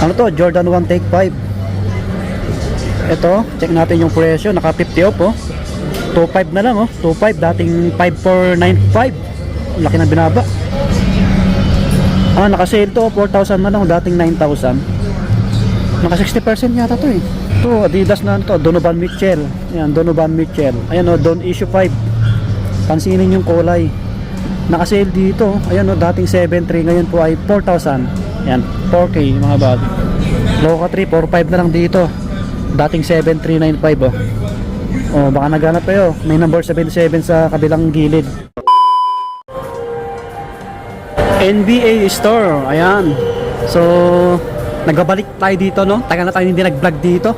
Ano to? Jordan 1 Take 5. Ito, check natin yung presyo. Naka 50 off, oh. 2.5 na lang, oh. 2.5, dating 5,495. Laki ng binaba. Naka sale to, 4,000 na lang, dating 9,000. Naka 60% yata to, eh. Ito, Adidas na to, Donovan Mitchell. Ayan, Donovan Mitchell. Ayan, oh, Don Issue 5. Pansinin yung kulay. Naka sale dito. Ayan, oh, dating 7,300, ngayon po ay 4,000. Ayan, 4K mga bago. Loka 3, 4,500 na lang dito. Dating 7,395, oh. Oh, baka naghanap kayo. May number 77 sa kabilang gilid. NBA Store. Ayan. So, nagbabalik tayo dito, no? Tagal na tayo hindi nag-vlog dito.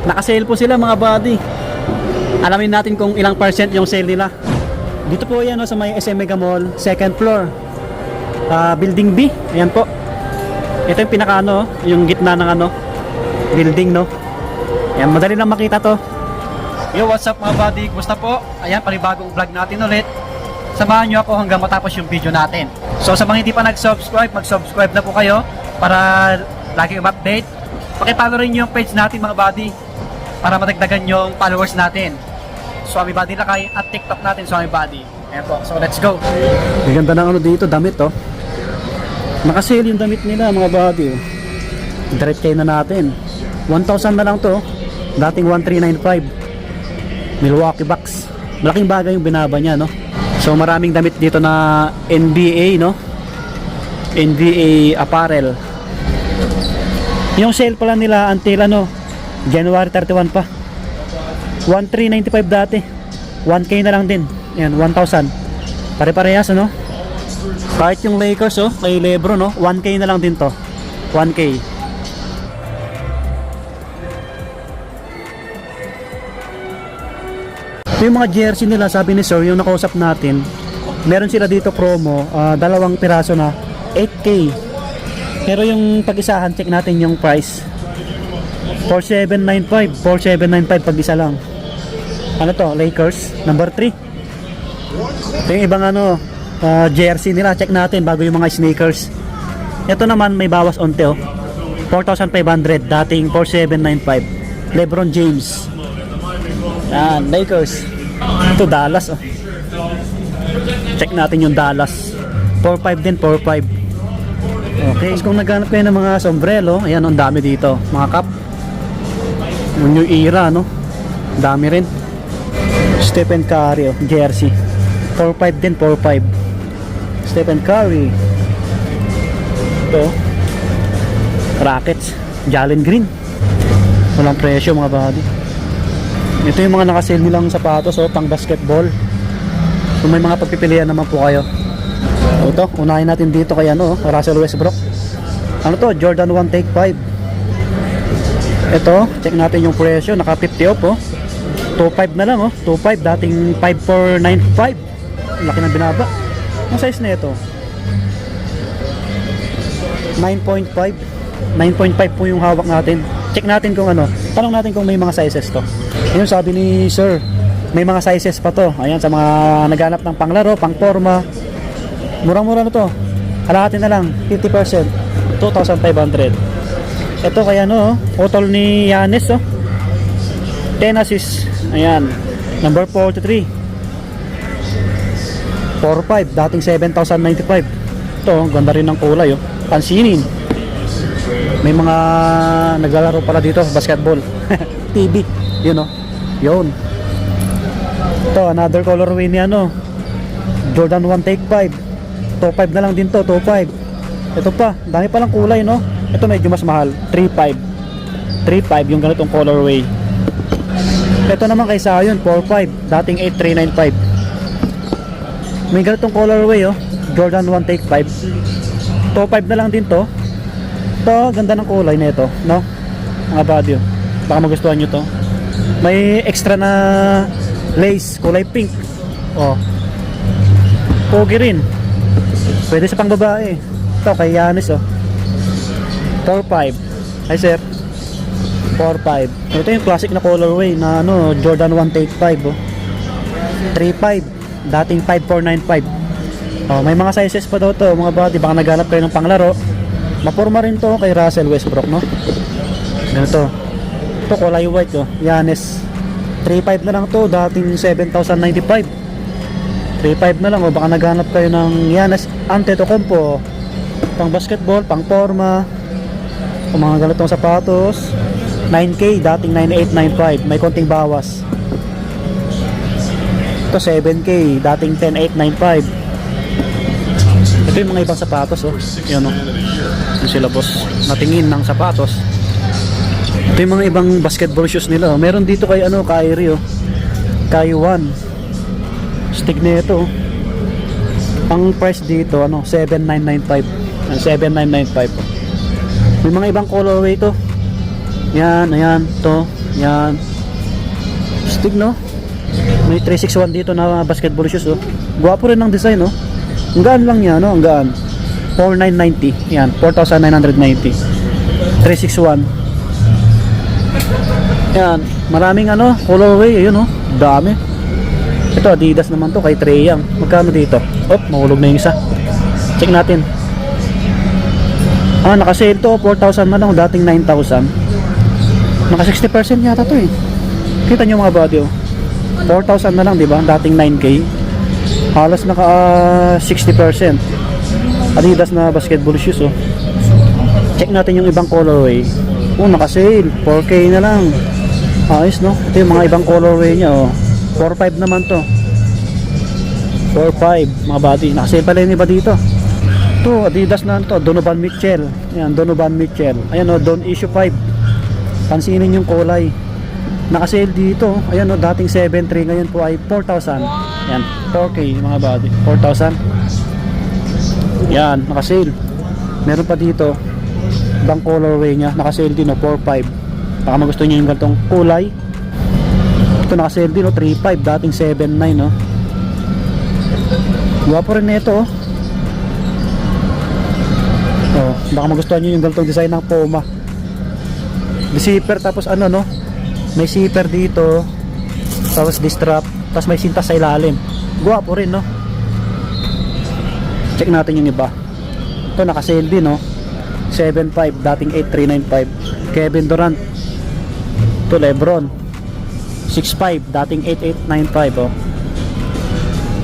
Naka-sale po sila mga buddy. Alamin natin kung ilang percent yung sale nila. Dito po yan, no, sa may SM Mega Mall, second floor. Building B. Ayan po. Ito yung pinaka ano, yung gitna ng ano, building, no? Ayan, madali lang makita to. Yo, what's up mga buddy? Kumusta po? Ayan, panibagong vlog natin ulit. Samahan nyo ako hanggang matapos yung video natin. So sa mga hindi pa nag-subscribe, mag-subscribe na po kayo para lagi update. Pakipollow rin yung page natin mga buddy para matagdagan yung followers natin. Swami Buddy Lakay at TikTok natin, Swami Buddy. Ayan po, so let's go. May ganda ng ano dito, damit, oh. Nakasale yung damit nila mga buddy, oh. Direct kayo na natin. 1,000 na lang to, dating 1,395. Milwaukee Bucks. Malaking bagay yung binaba niya, no? So maraming damit dito na NBA, no? NBA apparel. Yung sale pala nila until ano, January 31 pa. 1,395 dati. 1K na lang din. Ayan, 1,000. Pare-parehas, ano? Kahit yung Lakers, oh, kay Lebron, no? 1K na lang din to. 1K. Yung mga jersey nila, sabi ni sir, yung nakausap natin, meron sila dito promo, dalawang piraso na 8K. Pero yung pag-isahan, check natin yung price. 4,795. 4,795 pag isa lang. Ano to? Lakers number 3. Ito yung ibang ano, jersey nila, check natin bago yung mga sneakers. Ito naman may bawas onte, oh. 4,500, dating 4,795. LeBron James. Yan, Lakers. Ito Dallas, oh. Check natin yung Dallas. 4.5 din, 4.5. Okay, so kung naghanap kayo ng mga sombrero, ayan, ang dami dito. Mga cap. Yung new era, no? Dami rin. Stephen Curry, oh, jersey. 4.5 din, 4.5. Stephen Curry. Ito. Rockets. Jalen Green. Walang presyo mga buddy. Ito yung mga nakasale nilang sapatos, oh, pang basketball. Kung may mga pagpipilian naman po kayo. Ito, unahin natin dito kay ano, Russell Westbrook. Ano to? Jordan 1 Take 5. Ito, check natin yung presyo. Naka 50 off, oh. 2.5 na lang, oh. 2.5, dating 5,495. Laki ng binaba. Ang size na ito? 9.5. 9.5 po yung hawak natin. Check natin kung ano. Tanong natin kung may mga sizes to. Ayun, sabi ni sir, may mga sizes pa to. Ayan, sa mga naghanap ng panglaro, pangporma. Murang-mura na to. Kalahati na lang, 50%. 2,500. Ito kaya no, utol ni Giannis, oh. 10 assists. Ayan, number 43. 4.5, dating 7,095. Ito, ganda rin ng kulay, oh. Pansinin. May mga naglalaro pala dito, basketball. TV, yun, oh. Yun. Ito, another colorway ni ano, Jordan 1 Take 5. 2.5 na lang din to, 2.5. Ito pa, dami palang kulay, no? Ito medyo mas mahal, 3.5. 3.5 yung ganitong colorway. Ito naman kay Zion, 4.5, dating 8,395. May ganitong colorway, oh, Jordan 1 Take 5. 2.5 na lang din to. Ito, ganda ng kulay nito, no? Mga buddy, oh. Baka magustuhan nyo to. May extra na lace, kulay pink. Oh. Pogi rin. Pwede sa pang babae. Ito kay Giannis, oh. 4.5. Hi sir. 4.5. Ito yung classic na colorway na ano, Jordan 1 Take 5, oh. 3.5, dating 5,495. Oh, may mga sizes pa daw to mga buddy. Baka naghanap kayo ng panglaro. Maporma rin to kay Russell Westbrook, no? Ganito. Ito kulay white, oh. Giannis. 3.5 na lang to, dating 7,095. 3.5 na lang, o baka naghanap kayo ng Giannis Antetokounmpo, pang basketball, pang forma, o mga ganitong sapatos. 9K, dating 9,895, may konting bawas. Ito 7K, dating 10,895. Ito yung mga ibang sapatos, oh. Yan, oh. Yung sila boss natingin ng sapatos. Ito yung mga ibang basketball shoes nila, oh. Meron dito kay ano, Kyrie, oh. Kyrie 1 stick na ito, oh. Ang price dito ano, 7,995. 7,995, oh. May mga ibang colorway to. Yan, ayan, to, yan. Stick, no? May 361 dito na basketball shoes, oh. Gwapo rin ng design, oh. Ang gaan lang yan, no? Ang gaan. 4,990. Yan, 4,990. 361. Yan, maraming ano, colorway, ayun, oh. Dami. Ito, Adidas naman to, kay Trae Young. Magkano dito? Oh, mahulog na yung isa. Check natin. Ah, naka-sale to, 4,000 na lang, dating 9,000. Naka 60% yata to, eh. Kita nyo mga body, oh. 4,000 na lang, di ba? Dating 9K. Halos naka 60%. Adidas na basketball shoes, oh. Check natin yung ibang colorway. Oh, naka-sale, 4K na lang. Ayos, no? Ito yung mga ibang colorway niya, oh. 4.5 naman to. 4.5 mga body. Naka-sale pala yung iba dito. Ito, Adidas na to, Donovan Mitchell. Ayan, Donovan Mitchell. Ayan, oh, Don Issue 5. Pansinin yung kulay. Naka-sale dito. Ayan, oh, dating 7.3, ngayon po ay 4,000. Ayan, 4K mga body. 4,000. Yan, naka-sale. Meron pa dito ibang colorway nya, naka-sale din, oh, 4.5. Baka magusto nyo yung ganitong kulay. Ito naka-sale din, oh, 3.5, dating 7.9, no? Guwapo rin na ito, oh. Oh, baka magustuhan nyo yung ganitong design ng Puma. The zipper, tapos ano, no? May zipper dito, tapos di-strap, tapos may sintas sa ilalim. Guwapo rin, no? Check natin yung iba. Ito naka-sale din, no? 7.5, dating 8,395. Kevin Durant. Ito Lebron. 6.5, dating 8,895, oh.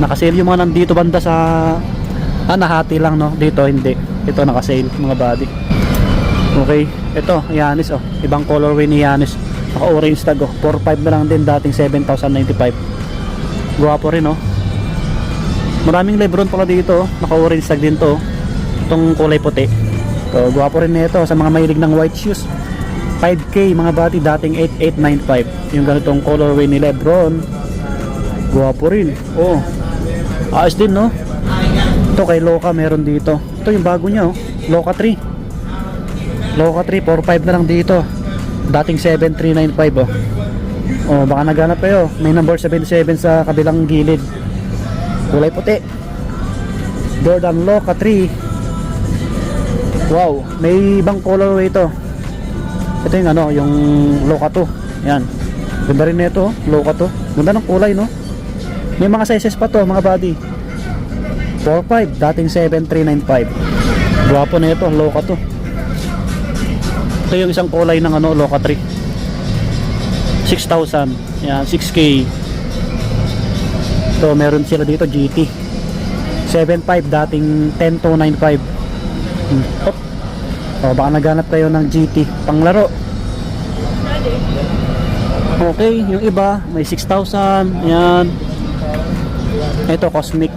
Naka-sale yung mga nandito banda sa nahati lang, no? Dito hindi. Ito naka-sale mga body. Okay, ito Giannis, oh. Ibang colorway ni Giannis. Naka-orange tag, oh. 4.5 na lang din, dating 7,095. Guwapo rin, oh. Maraming Lebron pala dito, oh. Naka-orange tag din to, oh. Itong kulay puti. So, guwapo rin nito sa mga mahilig ng white shoes. 5K mga body, dating 8,895. Yung ganitong colorway ni Lebron. Guwapo rin. Oh. Ayos din, no? Ito kay Loka meron dito. Ito yung bago niya, oh. Loka 3. Loka 3, 4.5 na lang dito. Dating 7,395, oh. Oh, baka naghanap kayo. May number 77 sa kabilang gilid. Kulay puti. Jordan Loka 3. Wow, may ibang colorway ito. Ito yung ano, yung Loka 2. Yan. Ganda rin nito, Loka 2. Ganda ng kulay, no? May mga sizes pa to, mga body. 4.5, dating 7,395. Guwapo na ito, Loka 2. Ito yung isang kulay ng ano, Loka 3. 6,000. Yan, 6K. Ito, meron sila dito, GT. 7.5, dating 10,295. Oh, baka naghanap kayo ng GT panglaro. Okay, yung iba may 6,000. Ayan. Ito Cosmic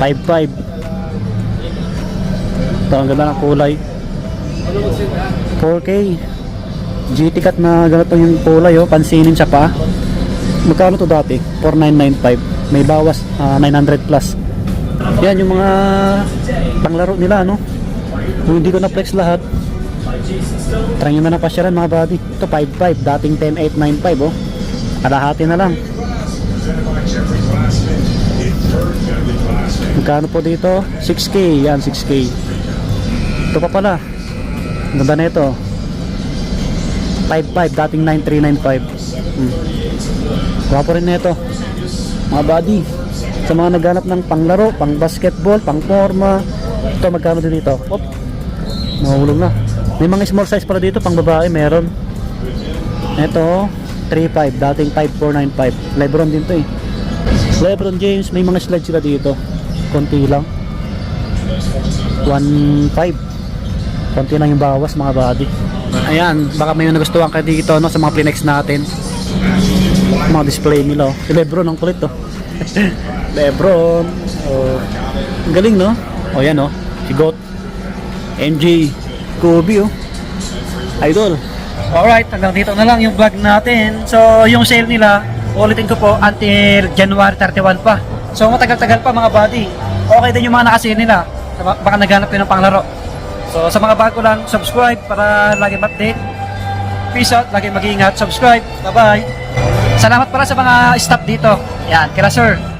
5.5. Ito ang ganda ng kulay. 4K GT cut na ganito yung kulay, oh. Pansinin siya pa. Magkano to dati? 4,995. May bawas 900 plus. Yan yung mga panglaro nila, no? Kung hindi ko na flex lahat, try nyo na napasyaran mga body. Ito 5.5, dating 10,895, oh. Kalahati na lang. Magkano po dito? 6K, yan 6K. Ito pa pala, ganda na ito. 5.5, dating 9,395. Guwapo rin na ito mga body. Sa mga naghanap ng panglaro, pang basketball, pang forma. Ito magkano din dito? Mahulog na. May mga small size pala dito, pang babae meron. Ito, 3.5, dating 5.495. Lebron din to eh. Lebron James, may mga slide sila dito. Konti lang. 1.5. Konti lang yung bawas mga buddy. Ayan, baka may nagustuhan kayo dito no, sa mga Plinex natin. Mga display nila. Si Lebron ang kulit to. Lebron. Oh, ang galing no. O yan no, si Goat. MJ, Kobe oh. Idol. Alright, hanggang dito na lang yung vlog natin. So, yung sale nila, ulitin ko po, until January 31 pa. So, matagal-tagal pa mga buddy. Okay din yung mga nakasale nila. Baka naghanap kayo ng panglaro. So, sa mga bago lang, subscribe para lagi update. Peace out, lagi mag-iingat. Subscribe. Bye-bye. Salamat para sa mga staff dito. Yan, kila sir.